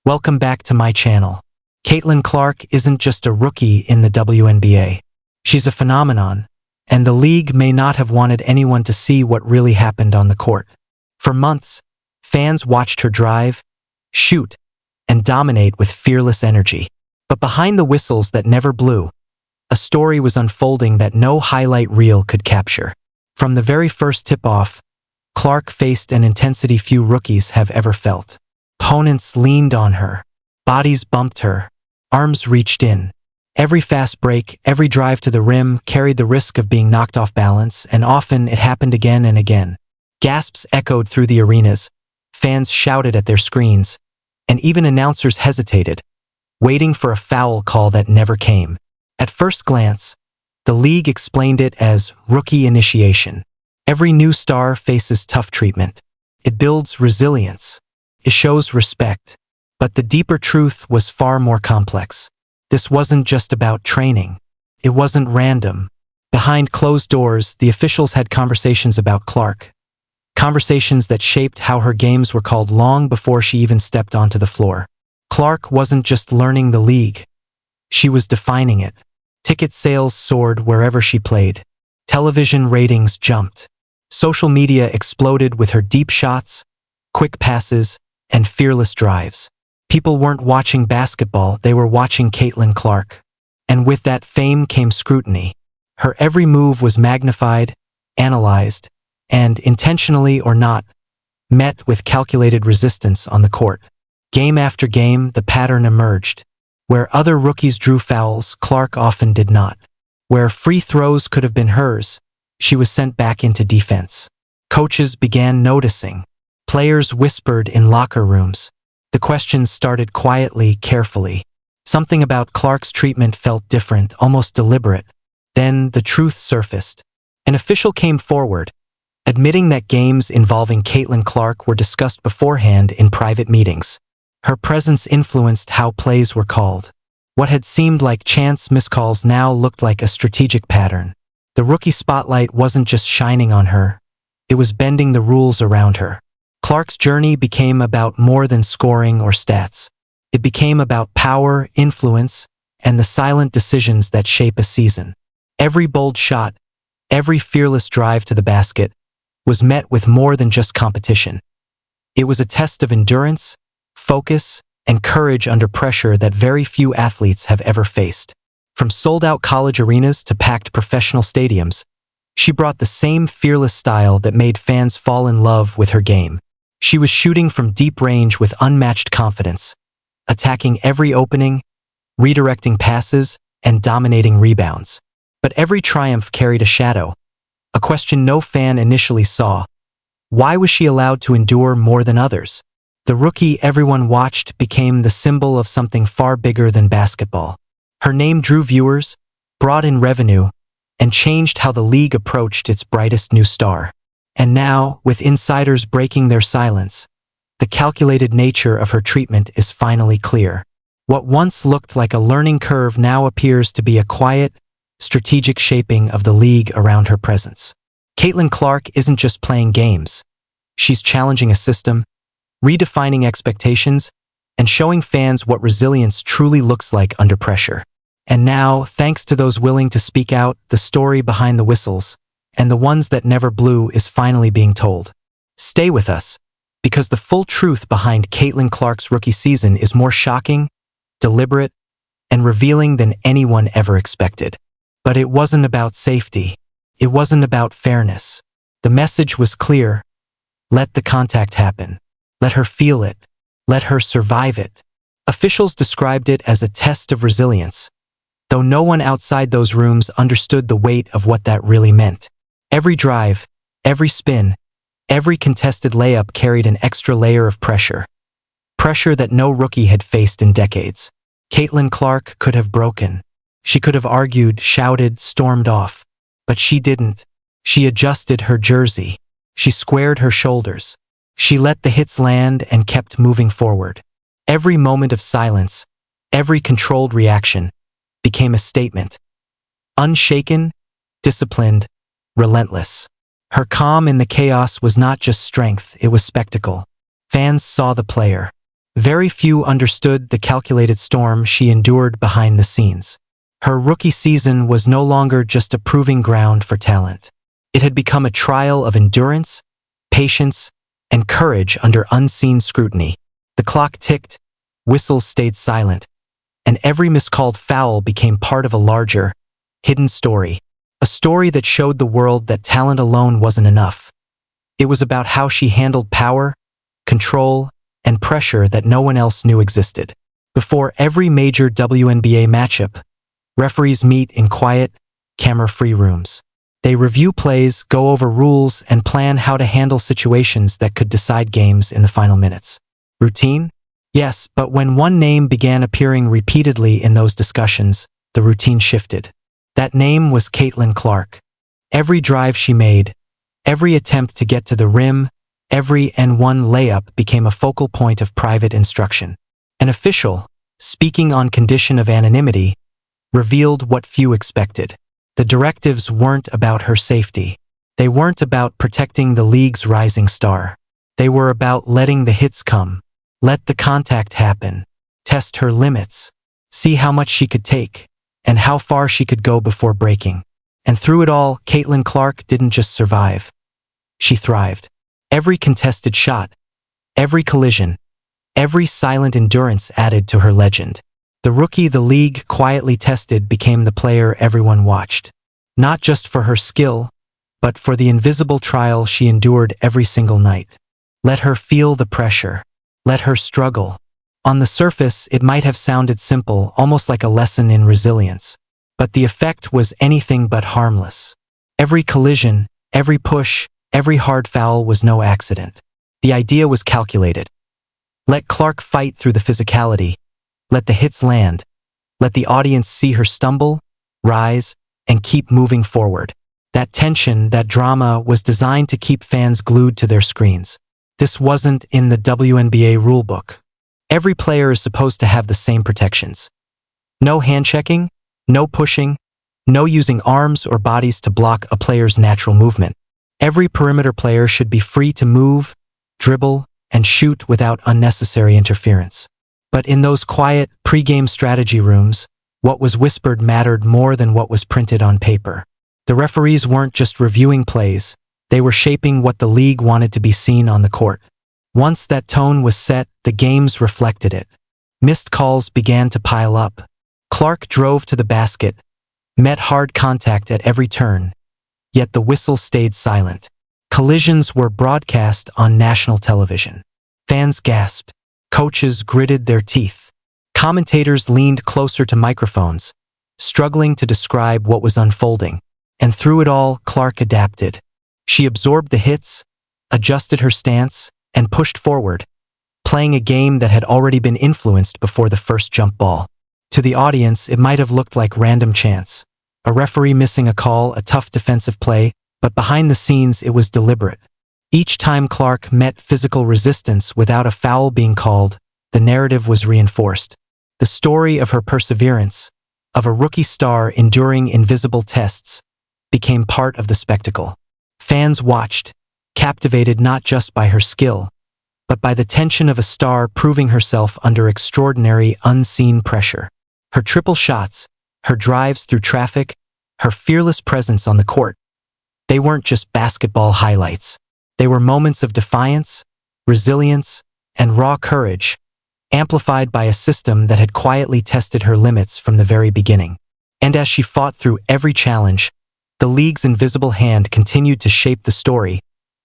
Welcome back to my channel. Caitlin Clark isn't just a rookie in the WNBA. She's a phenomenon, and the league may not have wanted anyone to see what really happened on the court. For months, fans watched her drive, shoot, and dominate with fearless energy. But behind the whistles that never blew, a story was unfolding that no highlight reel could capture. From the very first tip-off, Clark faced an intensity few rookies have ever felt. Opponents leaned on her, bodies bumped her, arms reached in. Every fast break, every drive to the rim carried the risk of being knocked off balance, and often it happened again and again. Gasps echoed through the arenas, fans shouted at their screens, and even announcers hesitated, waiting for a foul call that never came. At first glance, the league explained it as rookie initiation. Every new star faces tough treatment. It builds resilience. It shows respect. But the deeper truth was far more complex. This wasn't just about training. It wasn't random. Behind closed doors, the officials had conversations about Clark. Conversations that shaped how her games were called long before she even stepped onto the floor. Clark wasn't just learning the league. She was defining it. Ticket sales soared wherever she played. Television ratings jumped. Social media exploded with her deep shots, quick passes, and fearless drives. People weren't watching basketball, they were watching Caitlin Clark. And with that fame came scrutiny. Her every move was magnified, analyzed, and, intentionally or not, met with calculated resistance on the court. Game after game, the pattern emerged. Where other rookies drew fouls, Clark often did not. Where free throws could have been hers, she was sent back into defense. Coaches began noticing. Players whispered in locker rooms. The questions started quietly, carefully. Something about Clark's treatment felt different, almost deliberate. Then the truth surfaced. An official came forward, admitting that games involving Caitlin Clark were discussed beforehand in private meetings. Her presence influenced how plays were called. What had seemed like chance miscalls now looked like a strategic pattern. The rookie spotlight wasn't just shining on her, it was bending the rules around her. Clark's journey became about more than scoring or stats. It became about power, influence, and the silent decisions that shape a season. Every bold shot, every fearless drive to the basket, was met with more than just competition. It was a test of endurance, focus, and courage under pressure that very few athletes have ever faced. From sold-out college arenas to packed professional stadiums, she brought the same fearless style that made fans fall in love with her game. She was shooting from deep range with unmatched confidence, attacking every opening, redirecting passes, and dominating rebounds. But every triumph carried a shadow, a question no fan initially saw. Why was she allowed to endure more than others? The rookie everyone watched became the symbol of something far bigger than basketball. Her name drew viewers, brought in revenue, and changed how the league approached its brightest new star. And now, with insiders breaking their silence, the calculated nature of her treatment is finally clear. What once looked like a learning curve now appears to be a quiet, strategic shaping of the league around her presence. Caitlin Clark isn't just playing games. She's challenging a system, redefining expectations, and showing fans what resilience truly looks like under pressure. And now, thanks to those willing to speak out, the story behind the whistles, and the ones that never blew, is finally being told. Stay with us, because the full truth behind Caitlin Clark's rookie season is more shocking, deliberate, and revealing than anyone ever expected. But it wasn't about safety. It wasn't about fairness. The message was clear. Let the contact happen. Let her feel it. Let her survive it. Officials described it as a test of resilience, though no one outside those rooms understood the weight of what that really meant. Every drive, every spin, every contested layup carried an extra layer of pressure. Pressure that no rookie had faced in decades. Caitlin Clark could have broken. She could have argued, shouted, stormed off. But she didn't. She adjusted her jersey. She squared her shoulders. She let the hits land and kept moving forward. Every moment of silence, every controlled reaction, became a statement. Unshaken, disciplined, relentless. Her calm in the chaos was not just strength, it was spectacle. Fans saw the player, Very few understood the calculated storm she endured behind the scenes. Her rookie season was no longer just a proving ground for talent. It had become a trial of endurance, patience, and courage under unseen scrutiny. The clock ticked, whistles stayed silent, and every miscalled foul became part of a larger, hidden story. A story that showed the world that talent alone wasn't enough. It was about how she handled power, control, and pressure that no one else knew existed. Before every major WNBA matchup, referees meet in quiet, camera-free rooms. They review plays, go over rules, and plan how to handle situations that could decide games in the final minutes. Routine? Yes, but when one name began appearing repeatedly in those discussions, the routine shifted. That name was Caitlin Clark. Every drive she made, every attempt to get to the rim, every N1 layup became a focal point of private instruction. An official, speaking on condition of anonymity, revealed what few expected. The directives weren't about her safety. They weren't about protecting the league's rising star. They were about letting the hits come, let the contact happen, test her limits, see how much she could take, and how far she could go before breaking. And through it all, Caitlin Clark didn't just survive. She thrived. Every contested shot, every collision, every silent endurance added to her legend. The rookie the league quietly tested became the player everyone watched. Not just for her skill, but for the invisible trial she endured every single night. Let her feel the pressure. Let her struggle. On the surface, it might have sounded simple, almost like a lesson in resilience. But the effect was anything but harmless. Every collision, every push, every hard foul was no accident. The idea was calculated. Let Clark fight through the physicality. Let the hits land. Let the audience see her stumble, rise, and keep moving forward. That tension, that drama, was designed to keep fans glued to their screens. This wasn't in the WNBA rulebook. Every player is supposed to have the same protections. No hand-checking, no pushing, no using arms or bodies to block a player's natural movement. Every perimeter player should be free to move, dribble, and shoot without unnecessary interference. But in those quiet, pre-game strategy rooms, what was whispered mattered more than what was printed on paper. The referees weren't just reviewing plays, they were shaping what the league wanted to be seen on the court. Once that tone was set, the games reflected it. Missed calls began to pile up. Clark drove to the basket, met hard contact at every turn, yet the whistle stayed silent. Collisions were broadcast on national television. Fans gasped. Coaches gritted their teeth. Commentators leaned closer to microphones, struggling to describe what was unfolding. And through it all, Clark adapted. She absorbed the hits, adjusted her stance, and pushed forward, playing a game that had already been influenced before the first jump ball. To the audience, it might have looked like random chance. A referee missing a call, a tough defensive play, but behind the scenes it was deliberate. Each time Clark met physical resistance without a foul being called, the narrative was reinforced. The story of her perseverance, of a rookie star enduring invisible tests, became part of the spectacle. Fans watched, captivated not just by her skill, but by the tension of a star proving herself under extraordinary unseen pressure. Her triple shots, her drives through traffic, her fearless presence on the court, they weren't just basketball highlights. They were moments of defiance, resilience, and raw courage, amplified by a system that had quietly tested her limits from the very beginning. And as she fought through every challenge, the league's invisible hand continued to shape the story,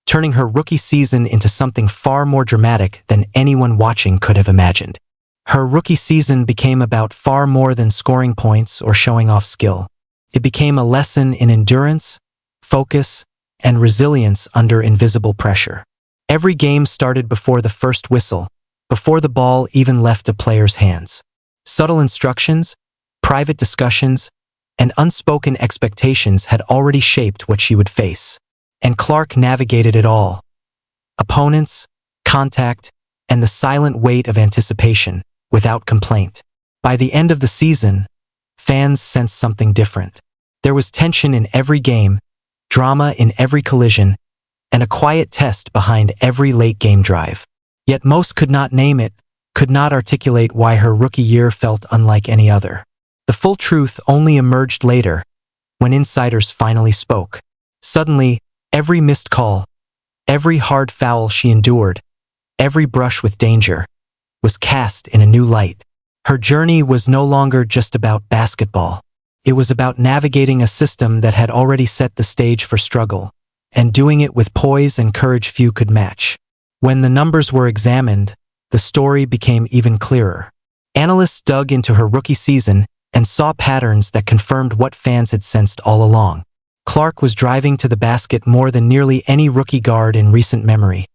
turning her rookie season into something far more dramatic than anyone watching could have imagined. Her rookie season became about far more than scoring points or showing off skill. It became a lesson in endurance, focus, and resilience under invisible pressure. Every game started before the first whistle, before the ball even left a player's hands. Subtle instructions, private discussions, and unspoken expectations had already shaped what she would face. And Clark navigated it all. Opponents, contact, and the silent weight of anticipation, without complaint. By the end of the season, fans sensed something different. There was tension in every game, drama in every collision, and a quiet test behind every late-game drive. Yet most could not name it, could not articulate why her rookie year felt unlike any other. The full truth only emerged later, when insiders finally spoke. Suddenly, every missed call, every hard foul she endured, every brush with danger, was cast in a new light. Her journey was no longer just about basketball. It was about navigating a system that had already set the stage for struggle, and doing it with poise and courage few could match. When the numbers were examined, the story became even clearer. Analysts dug into her rookie season and saw patterns that confirmed what fans had sensed all along. Clark was driving to the basket more than nearly any rookie guard in recent memory,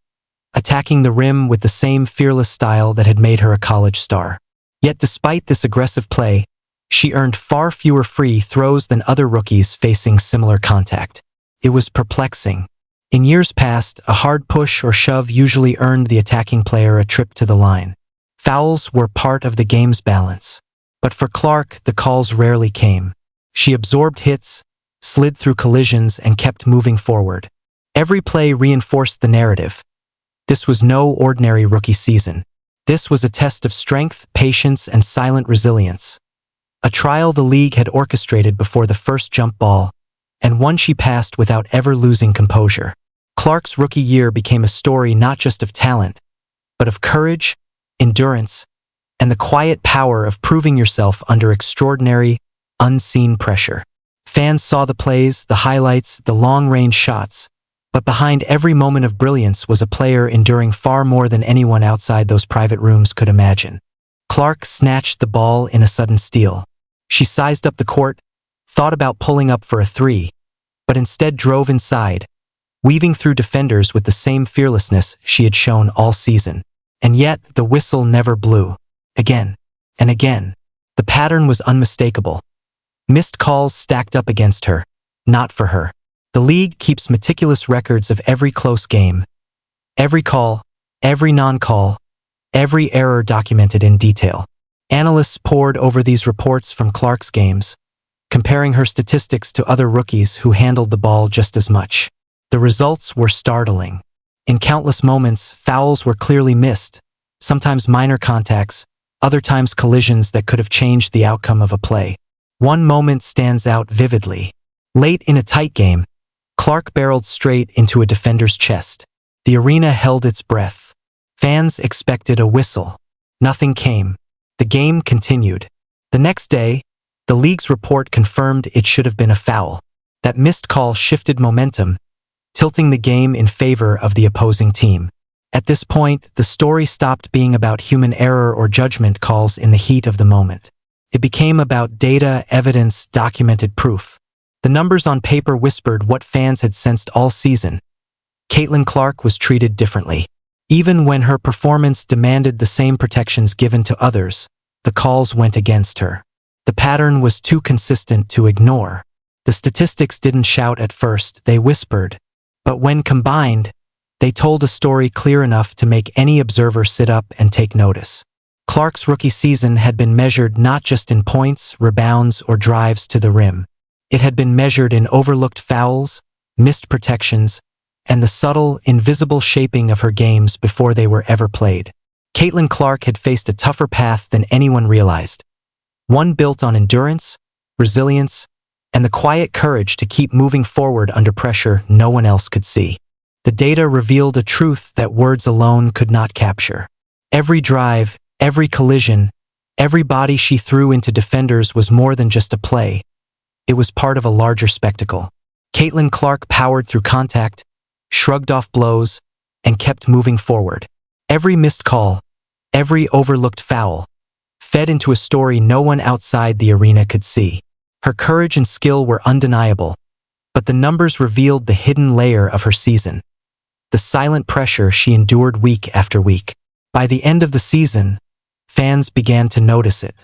attacking the rim with the same fearless style that had made her a college star. Yet despite this aggressive play, she earned far fewer free throws than other rookies facing similar contact. It was perplexing. In years past, a hard push or shove usually earned the attacking player a trip to the line. Fouls were part of the game's balance. But for Clark, the calls rarely came. She absorbed hits, slid through collisions, and kept moving forward. Every play reinforced the narrative. This was no ordinary rookie season. This was a test of strength, patience, and silent resilience. A trial the league had orchestrated before the first jump ball, and one she passed without ever losing composure. Clark's rookie year became a story not just of talent, but of courage, endurance, and the quiet power of proving yourself under extraordinary, unseen pressure. Fans saw the plays, the highlights, the long-range shots, but behind every moment of brilliance was a player enduring far more than anyone outside those private rooms could imagine. Clark snatched the ball in a sudden steal. She sized up the court, thought about pulling up for a three, but instead drove inside, weaving through defenders with the same fearlessness she had shown all season. And yet, the whistle never blew. Again and again, the pattern was unmistakable. Missed calls stacked up against her, not for her. The league keeps meticulous records of every close game, every call, every non-call, every error documented in detail. Analysts pored over these reports from Clark's games, comparing her statistics to other rookies who handled the ball just as much. The results were startling. In countless moments, fouls were clearly missed, sometimes minor contacts, other times collisions that could have changed the outcome of a play. One moment stands out vividly. Late in a tight game, Clark barreled straight into a defender's chest. The arena held its breath. Fans expected a whistle. Nothing came. The game continued. The next day, the league's report confirmed it should have been a foul. That missed call shifted momentum, tilting the game in favor of the opposing team. At this point, the story stopped being about human error or judgment calls in the heat of the moment. It became about data, evidence, documented proof. The numbers on paper whispered what fans had sensed all season. Caitlin Clark was treated differently. Even when her performance demanded the same protections given to others, the calls went against her. The pattern was too consistent to ignore. The statistics didn't shout at first, they whispered. But when combined, they told a story clear enough to make any observer sit up and take notice. Clark's rookie season had been measured not just in points, rebounds, or drives to the rim. It had been measured in overlooked fouls, missed protections, and the subtle, invisible shaping of her games before they were ever played. Caitlin Clark had faced a tougher path than anyone realized. One built on endurance, resilience, and the quiet courage to keep moving forward under pressure no one else could see. The data revealed a truth that words alone could not capture. Every drive, every collision, every body she threw into defenders was more than just a play. It was part of a larger spectacle. Caitlin Clark powered through contact, shrugged off blows, and kept moving forward. Every missed call, every overlooked foul, fed into a story no one outside the arena could see. Her courage and skill were undeniable, but the numbers revealed the hidden layer of her season. The silent pressure she endured week after week. By the end of the season, fans began to notice it.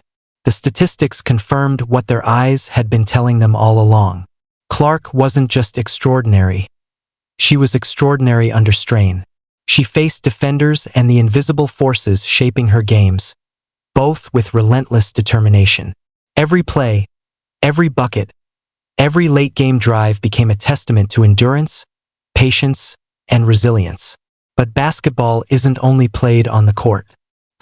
The statistics confirmed what their eyes had been telling them all along. Clark wasn't just extraordinary. She was extraordinary under strain. She faced defenders and the invisible forces shaping her games, both with relentless determination. Every play, every bucket, every late-game drive became a testament to endurance, patience, and resilience. But basketball isn't only played on the court.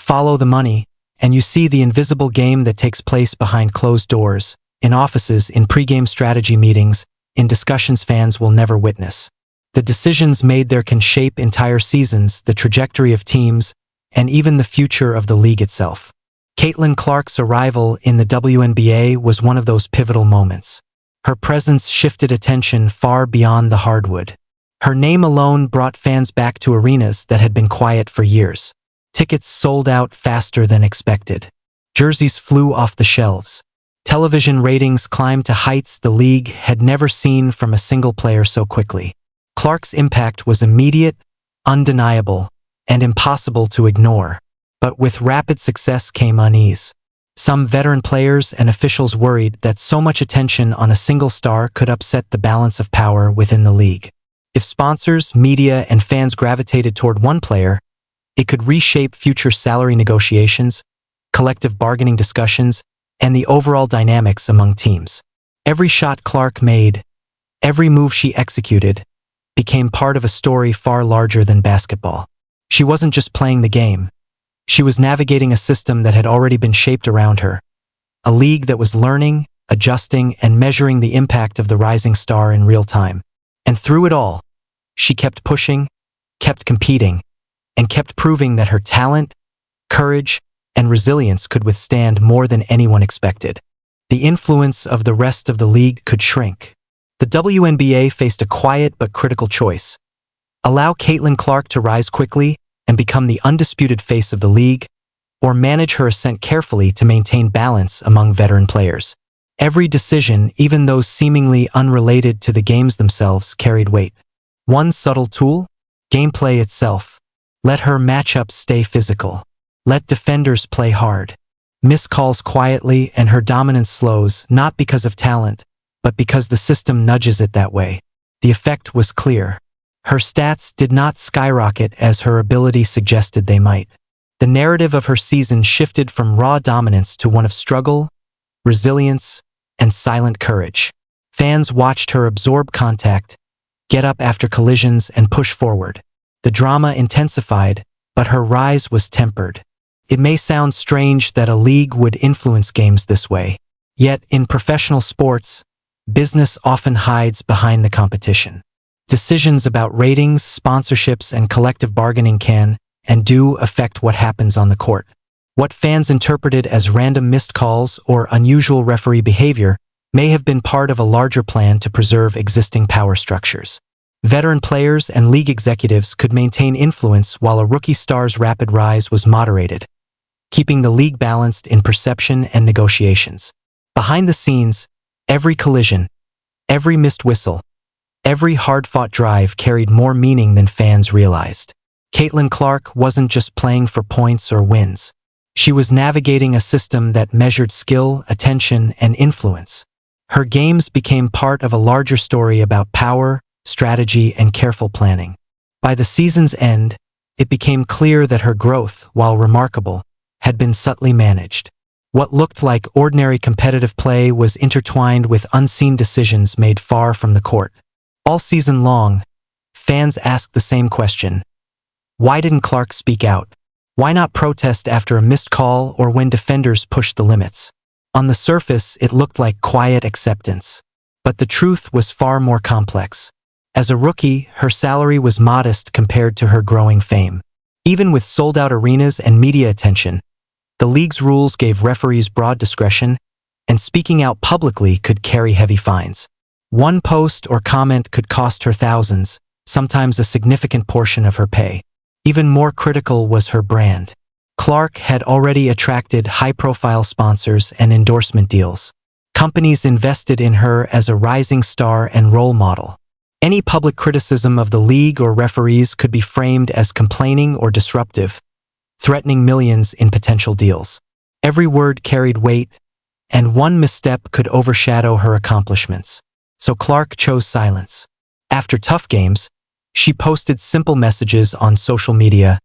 follow the money, and you see the invisible game that takes place behind closed doors, in offices, in pre-game strategy meetings, in discussions fans will never witness. The decisions made there can shape entire seasons, the trajectory of teams, and even the future of the league itself. Caitlin Clark's arrival in the WNBA was one of those pivotal moments. Her presence shifted attention far beyond the hardwood. Her name alone brought fans back to arenas that had been quiet for years. Tickets sold out faster than expected. Jerseys flew off the shelves. Television ratings climbed to heights the league had never seen from a single player so quickly. Clark's impact was immediate, undeniable, and impossible to ignore. But with rapid success came unease. Some veteran players and officials worried that so much attention on a single star could upset the balance of power within the league. If sponsors, media, and fans gravitated toward one player, it could reshape future salary negotiations, collective bargaining discussions, and the overall dynamics among teams. Every shot Clark made, every move she executed, became part of a story far larger than basketball. She wasn't just playing the game. She was navigating a system that had already been shaped around her, a league that was learning, adjusting, and measuring the impact of the rising star in real time. And through it all, she kept pushing, kept competing, and kept proving that her talent, courage, and resilience could withstand more than anyone expected. The influence of the rest of the league could shrink. The WNBA faced a quiet but critical choice. Allow Caitlin Clark to rise quickly and become the undisputed face of the league, or manage her ascent carefully to maintain balance among veteran players. Every decision, even those seemingly unrelated to the games themselves, carried weight. One subtle tool? Gameplay itself. Let her matchups stay physical. Let defenders play hard. Miss calls quietly and her dominance slows, not because of talent, but because the system nudges it that way. The effect was clear. Her stats did not skyrocket as her ability suggested they might. The narrative of her season shifted from raw dominance to one of struggle, resilience, and silent courage. Fans watched her absorb contact, get up after collisions, and push forward. The drama intensified, but her rise was tempered. It may sound strange that a league would influence games this way. Yet, in professional sports, business often hides behind the competition. Decisions about ratings, sponsorships, and collective bargaining can, and do, affect what happens on the court. What fans interpreted as random missed calls or unusual referee behavior may have been part of a larger plan to preserve existing power structures. Veteran players and league executives could maintain influence while a rookie star's rapid rise was moderated, keeping the league balanced in perception and negotiations. Behind the scenes, every collision, every missed whistle, every hard-fought drive carried more meaning than fans realized. Caitlin Clark wasn't just playing for points or wins. She was navigating a system that measured skill, attention, and influence. Her games became part of a larger story about power, strategy, and careful planning. By the season's end, it became clear that her growth, while remarkable, had been subtly managed. What looked like ordinary competitive play was intertwined with unseen decisions made far from the court. All season long, fans asked the same question. Why didn't Clark speak out? Why not protest after a missed call or when defenders pushed the limits? On the surface, it looked like quiet acceptance. But the truth was far more complex. As a rookie, her salary was modest compared to her growing fame. Even with sold-out arenas and media attention, the league's rules gave referees broad discretion, and speaking out publicly could carry heavy fines. One post or comment could cost her thousands, sometimes a significant portion of her pay. Even more critical was her brand. Clark had already attracted high-profile sponsors and endorsement deals. Companies invested in her as a rising star and role model. Any public criticism of the league or referees could be framed as complaining or disruptive, threatening millions in potential deals. Every word carried weight, and one misstep could overshadow her accomplishments. So Clark chose silence. After tough games, she posted simple messages on social media.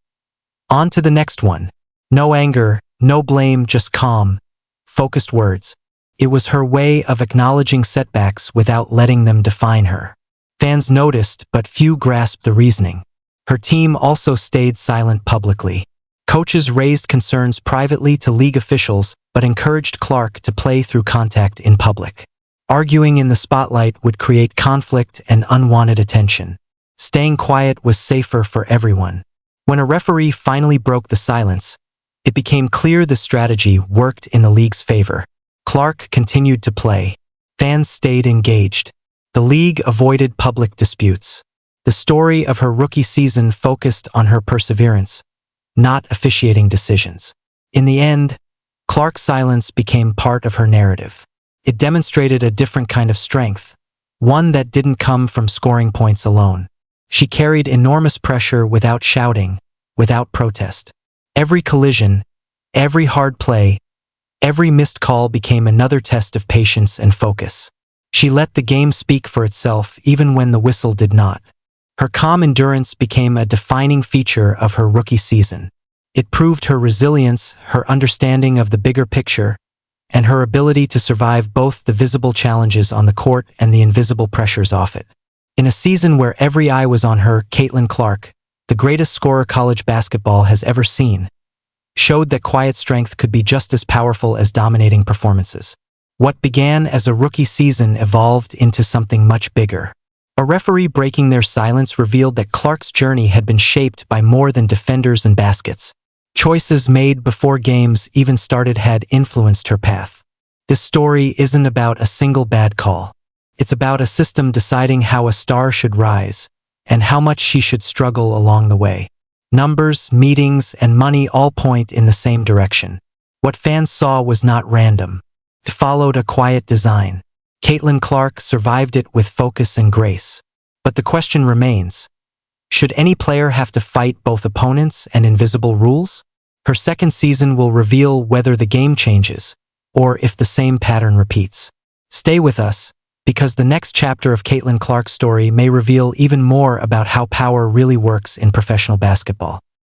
On to the next one. No anger, no blame, just calm, focused words. It was her way of acknowledging setbacks without letting them define her. Fans noticed, but few grasped the reasoning. Her team also stayed silent publicly. Coaches raised concerns privately to league officials but encouraged Clark to play through contact in public. Arguing in the spotlight would create conflict and unwanted attention. Staying quiet was safer for everyone. When a referee finally broke the silence, it became clear the strategy worked in the league's favor. Clark continued to play. Fans stayed engaged. The league avoided public disputes. The story of her rookie season focused on her perseverance, not officiating decisions. In the end, Clark's silence became part of her narrative. It demonstrated a different kind of strength, one that didn't come from scoring points alone. She carried enormous pressure without shouting, without protest. Every collision, every hard play, every missed call became another test of patience and focus. She let the game speak for itself even when the whistle did not. Her calm endurance became a defining feature of her rookie season. It proved her resilience, her understanding of the bigger picture, and her ability to survive both the visible challenges on the court and the invisible pressures off it. In a season where every eye was on her, Caitlin Clark, the greatest scorer college basketball has ever seen, showed that quiet strength could be just as powerful as dominating performances. What began as a rookie season evolved into something much bigger. A referee breaking their silence revealed that Clark's journey had been shaped by more than defenders and baskets. Choices made before games even started had influenced her path. This story isn't about a single bad call. It's about a system deciding how a star should rise and how much she should struggle along the way. Numbers, meetings, and money all point in the same direction. What fans saw was not random. It followed a quiet design. Caitlin Clark survived it with focus and grace. But the question remains, should any player have to fight both opponents and invisible rules? Her second season will reveal whether the game changes, or if the same pattern repeats. Stay with us, because the next chapter of Caitlin Clark's story may reveal even more about how power really works in professional basketball.